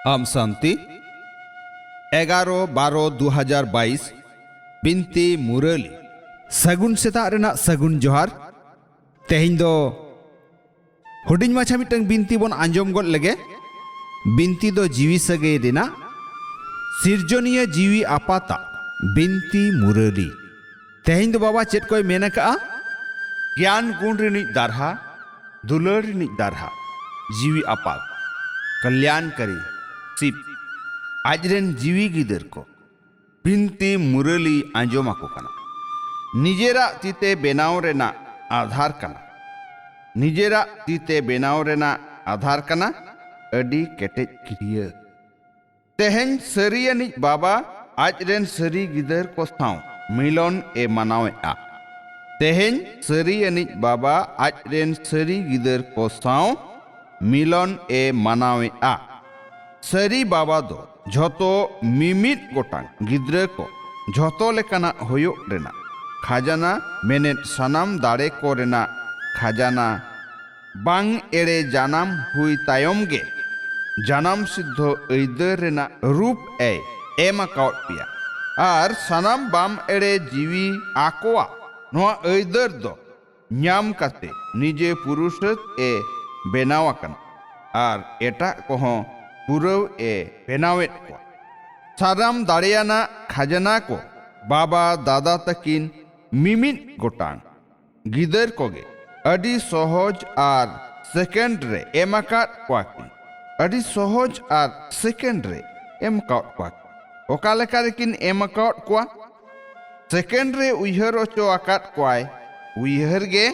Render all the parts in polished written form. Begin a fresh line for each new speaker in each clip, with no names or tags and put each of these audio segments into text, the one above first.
आम शांति 11-12-2022 बिनती मुरली सगुन सेता रेना सगुन जोहार तेहिं दो हुडिंग माछा मिटंग बिनती बन आंजम गद लगे बिनती दो जीवी सगे रेना सिरजनिया जीवी आपाता बिनती मुरली तेहिं दो बाबा चेत कोई मेना का ज्ञान गुण रिनी दारहा दुलर रिनी दारहा जीवी आपात कल्याण करी सिप आजरेन जीवी गिदर को बिनती मुरली आंजोमा को कना निजेरा तीते बेनाव रेना आधार कना निजेरा तीते बेनाव रेना आधार कना अडी केटेज किरिया तेहेन सरियानी बाबा आजरेन सरी गिदर को साव मिलन ए मनावे आ तेहेन सरियानी बाबा आजरेन सरी गिदर को साव मिलन ए मनावे आ सरी बाबा दो झोतो मिमित गोटांग गिद्रे को झोतो लेकाना होयो रेना खाजाना मेने सनाम दाड़े को रेना खाजाना बांग एड़े जानाम हुई तायम गे जानाम सिद्धो ऐदर रेना रूप ए एमा काउट पिया आर सनाम बाम एड़े जीवी आकोआ नोआ ऐदर दो न्याम काते निजे पुरुषत ए बेनावाकन आर एटा कोहों पुरव ए बेनावेट को साराम दाड़ियाना खाजना को बाबा दादा तकिन मिमित गोटांग गिदर कोगे अडी सहज आर सेकेंड रे एमाकाट क्वाकिन अडी सहज आर सेकेंड रे एमकाउट क्वाक ओकालेका रेकिन एमकाउट क्वा सेकेंड रे उइहर ओचो आकाट क्वाय उइहर गे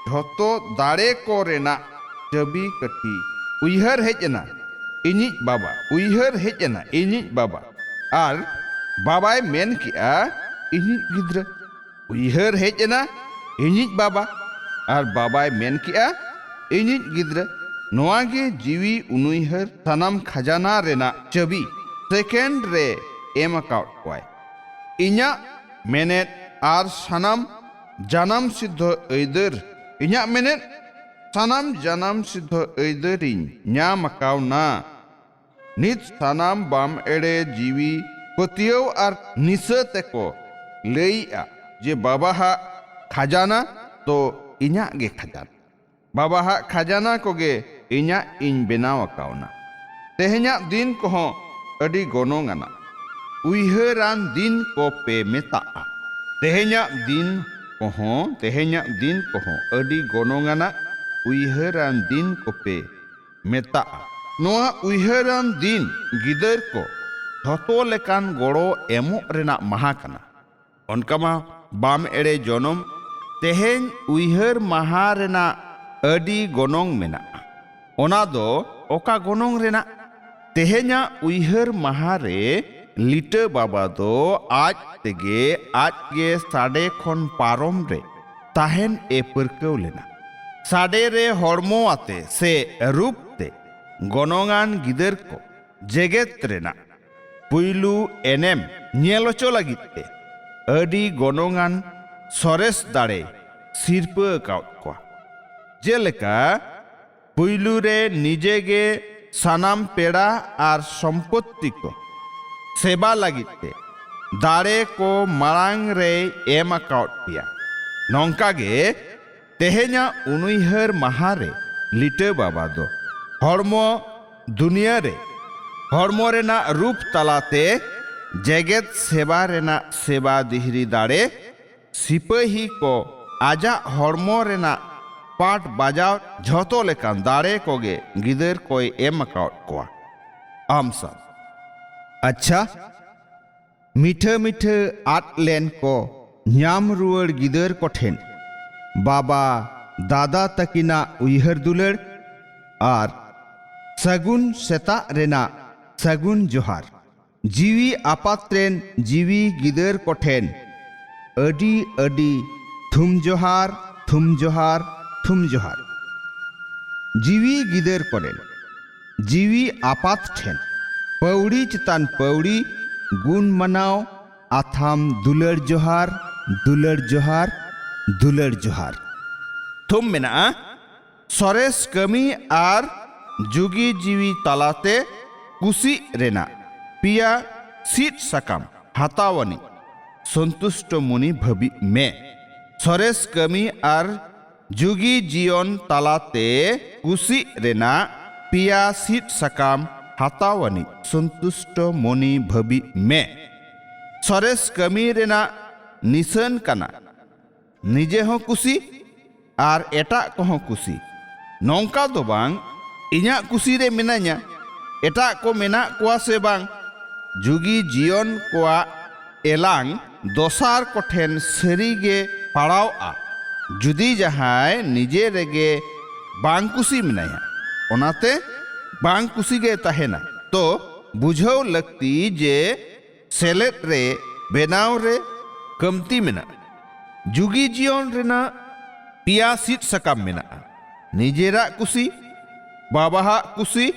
झोतो दाड़े को रेना चबी कठी उइहर हेजना इनिज बाबा उइहर हेजना इनिज बाबा आर बाबाय मेन किया इनिज गिद्र उइहर हेजना इनिज बाबा आर बाबाय मेन किया इनिज गिद्र नोआगे जीवी उनुइहर सनाम खजाना रेना चबी सेकेंड रे एमकाउट क्वाय इन्या मेनेट आर सनाम जानम सिद्ध ऐदर इन्या मेनेट सनाम जानम सिद्ध ऐदरिन न्यामकाव ना नित सनाम बाम एड़े जीवी पतियो आर निसते को लेइया जे बाबा हा खजाना तो इन्या गे खजाना बाबा हा खजाना को गे इन्या इन बेनाव कावना तेहन्या दिन को हो अडी गोनोंगाना उइहरान दिन को पे मेता तेहन्या दिन को हो अडी गोनोंगाना उइहरान दिन को पे मेता नोआ उइहरान दिन गिदर को झोतो लेकान गोड़ो एमो रेना महा कना उनका बाम एड़े जनम तेहेन उइहर महा रेना अडी गोनोंग मेना ओना दो ओका गोनोंग रेना तेहेन्या उइहर महा रे लिटे बाबा दो आज गे साडे खन पारम रे ताहेन ए परकव लेना साडे रे हड़मो आते से रूप ते गनोंगान गिदर को जेगेत रेना पुइलू एनेम नेलोचो लगित ते अडी गनोंगान सरेस दाड़े सिरप काउट को जेलेका पुइलू रे निजे गे सनाम पेड़ा आर संपत्ति को सेवा लगित ते दाड़े को मांग रे एमा काउट पिया नौका गे तेहेन्या उनुइहर महारे लिटे बाबा दो हड़मो दुनिया रे हड़मो रेना रूप तलाते जेगेत सेवा रेना सेवा दिहरी दाड़े सिपाही को आजा हड़मो रेना पाट बाजाव झोतो लेकान दाड़े कोगे गिदर कोई एम काउट कोआ आम सब अच्छा मीठे मीठे आट लेन को न्याम रुअर गिदर को ठेन बाबा दादा तकिना उइहर दुलर आर सगुन सेता रेना सगुन जोहार जीवी आपात्रेन जीवी गिदर कोठेन अडी अडी थुम जोहार थुम जोहार थुम जोहार जीवी गिदर कोरेन जीवी आपात ठेन पौड़ी चितान पौड़ी गुण मनाव आथाम दुलर जोहार दुलर जोहार दुलर जोहार थुम मेना सरेस कमी आर जुगी जीवी तालाते कुसी रेना पिया सीट सकाम हातावानी संतुष्ट मुनि भबी में सरेस कमी आर जुगी जीवन तालाते कुसी रेना पिया सीट सकाम हातावानी संतुष्ट मुनि भबी में सरेस कमी रेना निसन कना निजे हो कुसी आर एटा को हो कुसी नौका दो बांग इन्या कुसी रे मिनान्या एटा को मेना कुआ से बांग जुगी जीवन कुआ एलांग दोसार कोठेन सरीगे पड़ाव आ जुदी जहाय निजे रेगे बांग कुसी मिनाया ओनाते बांग कुसी गे तहेना तो बुझाव लगती जे सेलेट रे बेनाव रे कमती मिना जुगी जीवन रेना पिया सीट सकाम मिना निजेरा कुसी बाबाहा कुसी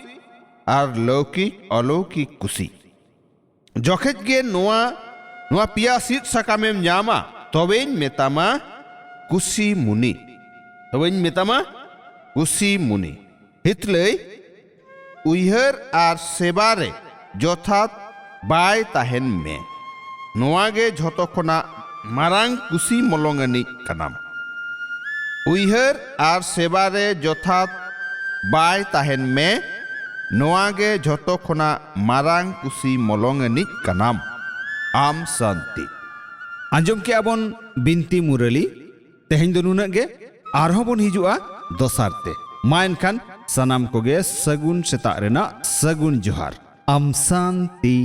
आर लौकिक अलौकिक कुसी जखेज गे नोआ पिया सीट सकामेम न्यामा तबेन मेतामा कुसी मुनि हितलै उयहर आर सेबारे जथात बाय ताहेन में नोआगे झतो खना मारांग कुसी मलंगनी कनाम उयहर आर सेबारे जथात बाय ताहेन में नोआगे झतो खना मारांग कुसी मलंगनी कनाम आम शांति आंजम के आबन बिनती मुरली तेहेन दो नुना गे आरहों बन हिजुआ दोसारते मा एनखान सनाम कोगे सगुन सेता रेना सगुन जोहार आम शांति।